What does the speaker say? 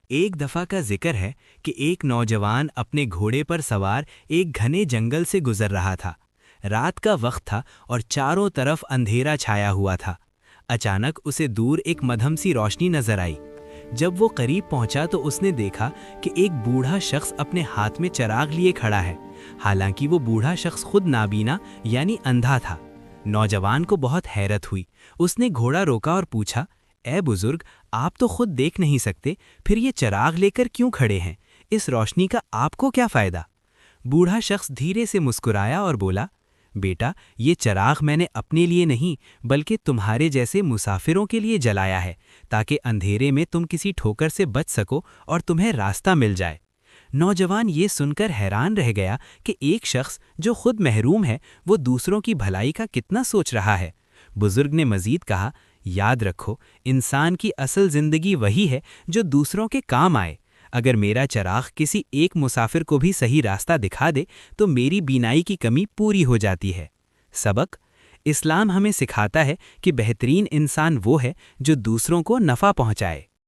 ایک دفعہ کا ذکر ہے کہ ایک نوجوان اپنے گھوڑے پر سوار ایک گھنے جنگل سے گزر رہا تھا۔ رات کا وقت تھا اور چاروں طرف اندھیرا چھایا ہوا تھا۔ اچانک اسے دور ایک مدھم سی روشنی نظر آئی۔ جب وہ قریب پہنچا تو اس نے دیکھا کہ ایک بوڑھا شخص اپنے ہاتھ میں چراغ لیے کھڑا ہے، حالانکہ وہ بوڑھا شخص خود نابینا یعنی اندھا تھا۔ نوجوان کو بہت حیرت ہوئی۔ اس نے گھوڑا روکا اور پوچھا، اے بزرگ، آپ تو خود دیکھ نہیں سکتے، پھر یہ چراغ لے کر کیوں کھڑے ہیں؟ اس روشنی کا آپ کو کیا فائدہ؟ بوڑھا شخص دھیرے سے مسکرایا اور بولا، بیٹا، یہ چراغ میں نے اپنے لیے نہیں بلکہ تمہارے جیسے مسافروں کے لیے جلایا ہے، تاکہ اندھیرے میں تم کسی ٹھوکر سے بچ سکو اور تمہیں راستہ مل جائے۔ نوجوان یہ سن کر حیران رہ گیا کہ ایک شخص جو خود محروم ہے وہ دوسروں کی بھلائی کا کتنا سوچ رہا ہے۔ بزرگ نے مزید کہا، یاد رکھو، انسان کی اصل زندگی وہی ہے جو دوسروں کے کام آئے۔ اگر میرا چراغ کسی ایک مسافر کو بھی صحیح راستہ دکھا دے تو میری بینائی کی کمی پوری ہو جاتی ہے۔ سبق: اسلام ہمیں سکھاتا ہے کہ بہترین انسان وہ ہے جو دوسروں کو نفع پہنچائے۔